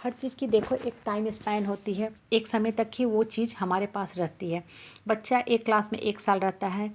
हर चीज़ की देखो एक टाइम स्पैन होती है, एक समय तक ही वो चीज़ हमारे पास रहती है। बच्चा एक क्लास में 1 साल रहता है,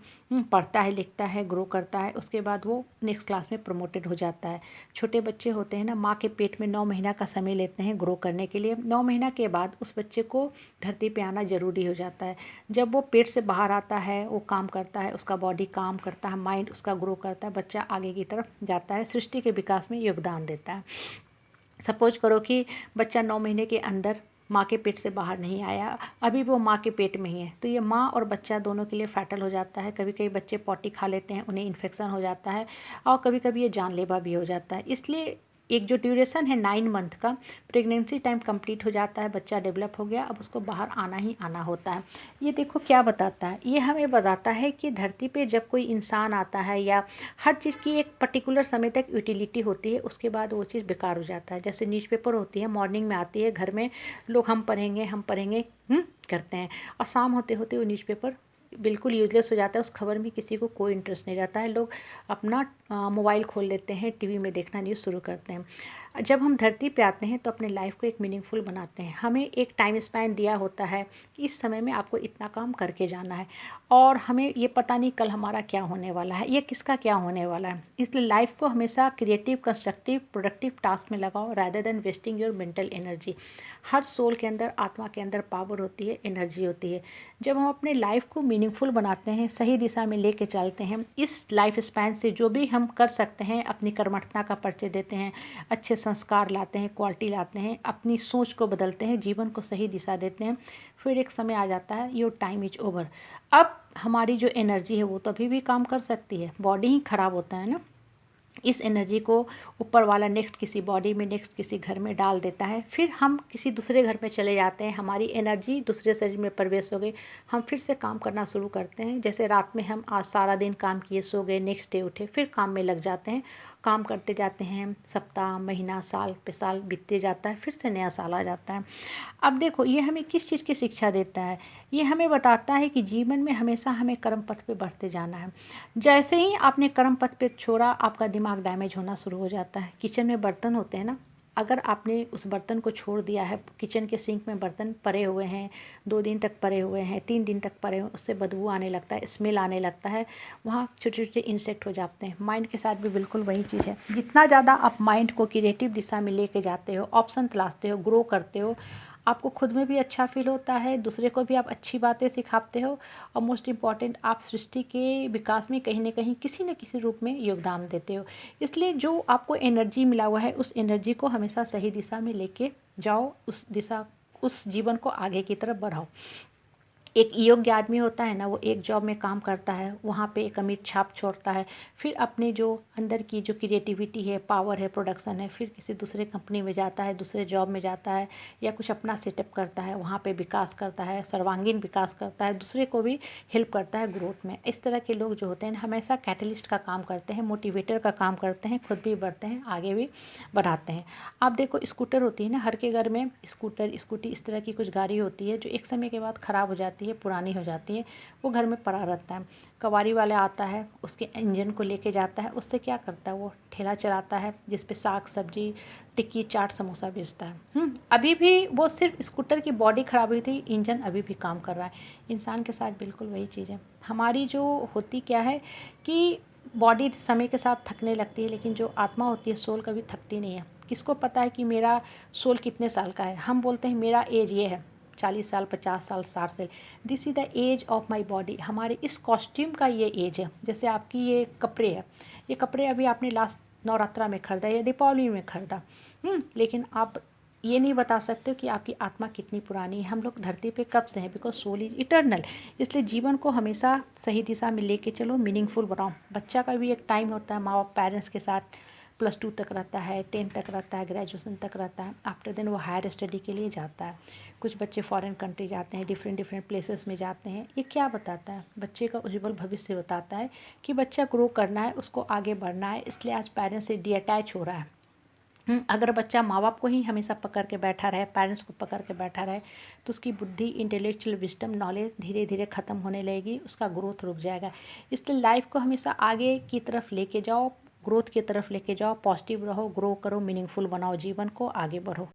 पढ़ता है, लिखता है, ग्रो करता है, उसके बाद वो नेक्स्ट क्लास में प्रमोटेड हो जाता है। छोटे बच्चे होते हैं ना, माँ के पेट में 9 महीना का समय लेते हैं ग्रो करने के लिए। 9 महीना के बाद उस बच्चे को धरती पे आना ज़रूरी हो जाता है। जब वो पेट से बाहर आता है, वो काम करता है, उसका बॉडी काम करता है, माइंड उसका ग्रो करता है, बच्चा आगे की तरफ जाता है, सृष्टि के विकास में योगदान देता है। सपोज करो कि बच्चा 9 महीने के अंदर माँ के पेट से बाहर नहीं आया, अभी वो माँ के पेट में ही है, तो ये माँ और बच्चा दोनों के लिए फैटल हो जाता है। कभी कभी बच्चे पॉटी खा लेते हैं, उन्हें इन्फेक्शन हो जाता है, और कभी कभी ये जानलेवा भी हो जाता है। इसलिए एक जो ड्यूरेशन है 9 मंथ का, प्रेगनेंसी टाइम कंप्लीट हो जाता है, बच्चा डेवलप हो गया, अब उसको बाहर आना ही आना होता है। ये देखो क्या बताता है, ये हमें बताता है कि धरती पे जब कोई इंसान आता है या हर चीज़ की एक पर्टिकुलर समय तक यूटिलिटी होती है, उसके बाद वो चीज़ बेकार हो जाता है। जैसे न्यूज़पेपर होती है, मॉर्निंग में आती है, घर में लोग हम पढ़ेंगे करते हैं, और शाम होते होते वो न्यूज़पेपर बिल्कुल यूजलेस हो जाता है। उस खबर में किसी को कोई इंटरेस्ट नहीं रहता है, लोग अपना मोबाइल खोल लेते हैं, टीवी में देखना न्यूज़ शुरू करते हैं। जब हम धरती पे आते हैं तो अपने लाइफ को एक मीनिंगफुल बनाते हैं। हमें एक टाइम स्पैन दिया होता है कि इस समय में आपको इतना काम करके जाना है, और हमें ये पता नहीं कल हमारा क्या होने वाला है, ये किसका क्या होने वाला है। इसलिए लाइफ को हमेशा क्रिएटिव, कंस्ट्रक्टिव, प्रोडक्टिव टास्क में लगाओ rather than wasting your mental energy. हर सोल के अंदर, आत्मा के अंदर पावर होती है, एनर्जी होती है। जब हम अपने लाइफ को मीनिंगफुल बनाते हैं, सही दिशा में लेके चलते हैं, इस लाइफ स्पैन से जो भी हम कर सकते हैं, अपनी कर्मठता का परिचय देते हैं, अच्छे संस्कार लाते हैं, क्वालिटी लाते हैं, अपनी सोच को बदलते हैं, जीवन को सही दिशा देते हैं, फिर एक समय आ जाता है योर टाइम इज ओवर। अब हमारी जो एनर्जी है वो तो अभी भी काम कर सकती है, बॉडी ही खराब होता है ना। इस एनर्जी को ऊपर वाला नेक्स्ट किसी बॉडी में, नेक्स्ट किसी घर में डाल देता है, फिर हम किसी दूसरे घर में चले जाते हैं, हमारी एनर्जी दूसरे शरीर में प्रवेश हो गई, हम फिर से काम करना शुरू करते हैं। जैसे रात में हम आज सारा दिन काम किए, सो गए, नेक्स्ट डे उठे, फिर काम में लग जाते हैं, काम करते जाते हैं, सप्ताह, महीना, साल पे साल बीतते जाता है, फिर से नया साल आ जाता है। अब देखो ये हमें किस चीज़ की शिक्षा देता है, ये हमें बताता है कि जीवन में हमेशा हमें कर्म पथ पे बढ़ते जाना है। जैसे ही आपने कर्म पथ पे छोड़ा, आपका दिमाग डैमेज होना शुरू हो जाता है। किचन में बर्तन होते हैं ना, अगर आपने उस बर्तन को छोड़ दिया है, किचन के सिंक में बर्तन पड़े हुए हैं, 2 दिन तक पड़े हुए हैं, 3 दिन तक पड़े हुए, उससे बदबू आने लगता है, स्मेल आने लगता है, वहाँ छोटे छोटे इंसेक्ट हो जाते हैं। माइंड के साथ भी बिल्कुल वही चीज़ है। जितना ज़्यादा आप माइंड को क्रिएटिव दिशा में लेके जाते हो, ऑप्शन तलाशते हो, ग्रो करते हो, आपको खुद में भी अच्छा फील होता है, दूसरे को भी आप अच्छी बातें सिखाते हो, और मोस्ट इम्पॉर्टेंट आप सृष्टि के विकास में कहीं ना कहीं किसी न किसी रूप में योगदान देते हो। इसलिए जो आपको एनर्जी मिला हुआ है, उस एनर्जी को हमेशा सही दिशा में लेके जाओ, उस जीवन को आगे की तरफ बढ़ाओ। एक योग्य आदमी होता है ना, वो एक जॉब में काम करता है, वहाँ पे एक अमिट छाप छोड़ता है, फिर अपने जो अंदर की जो क्रिएटिविटी है, पावर है, प्रोडक्शन है, फिर किसी दूसरे कंपनी में जाता है, दूसरे जॉब में जाता है, या कुछ अपना सेटअप करता है, वहाँ पे विकास करता है, सर्वांगीण विकास करता है, दूसरे को भी हेल्प करता है ग्रोथ में। इस तरह के लोग जो होते हैं हमेशा कैटलिस्ट का काम करते हैं, मोटिवेटर का काम करते हैं, खुद भी बढ़ते हैं, आगे भी बढ़ाते हैं। आप देखो स्कूटर होती है ना, हर के घर में स्कूटर, स्कूटी, इस तरह की कुछ गाड़ी होती है जो एक समय के बाद ख़राब हो जाती है, पुरानी हो जाती है, वो घर में पड़ा रहता है। कबाड़ी वाला आता है, उसके इंजन को लेके जाता है, उससे क्या करता है, वो ठेला चलाता है जिस पे साग सब्जी, टिक्की, चाट, समोसा बेचता है। अभी भी वो सिर्फ स्कूटर की बॉडी ख़राब हुई थी, इंजन अभी भी काम कर रहा है। इंसान के साथ बिल्कुल वही चीज़ है। हमारी जो होती क्या है कि बॉडी समय के साथ थकने लगती है, लेकिन जो आत्मा होती है, सोल, कभी थकती नहीं है। किसको पता है कि मेरा सोल कितने साल का है? हम बोलते हैं मेरा एज ये है, 40 साल, 50 साल, 60 साल। This is the age of my body. हमारे इस कॉस्ट्यूम का ये एज है। जैसे आपकी ये कपड़े है, ये कपड़े अभी आपने लास्ट नवरात्रा में खरीदा या दीपावली में खरीदा, लेकिन आप ये नहीं बता सकते हो कि आपकी आत्मा कितनी पुरानी है। हम लोग धरती पे कब से हैं, बिकॉज सोल इज इटर्नल। इसलिए जीवन को हमेशा सही दिशा में लेके चलो, मीनिंगफुल बनाओ। बच्चा का भी एक टाइम होता है, माँ बाप पेरेंट्स के साथ +2 तक रहता है, 10 तक रहता है, ग्रेजुएशन तक रहता है, आफ्टर देन वो हायर स्टडी के लिए जाता है। कुछ बच्चे फॉरेन कंट्री जाते हैं, डिफरेंट डिफरेंट प्लेसेस में जाते हैं। ये क्या बताता है? बच्चे का उज्जवल भविष्य बताता है कि बच्चा ग्रो करना है, उसको आगे बढ़ना है, इसलिए आज पेरेंट्स से डिअटैच हो रहा है। अगर बच्चा माँ बाप को ही हमेशा पकड़ के बैठा रहे, पेरेंट्स को पकड़ के बैठा रहे, तो उसकी बुद्धि, इंटेलेक्चुअल विजडम, नॉलेज धीरे धीरे ख़त्म होने लगेगी, उसका ग्रोथ रुक जाएगा। इसलिए लाइफ को हमेशा आगे की तरफ लेके जाओ, ग्रोथ की तरफ लेके जाओ, पॉजिटिव रहो, ग्रो करो, मीनिंगफुल बनाओ जीवन को, आगे बढ़ो।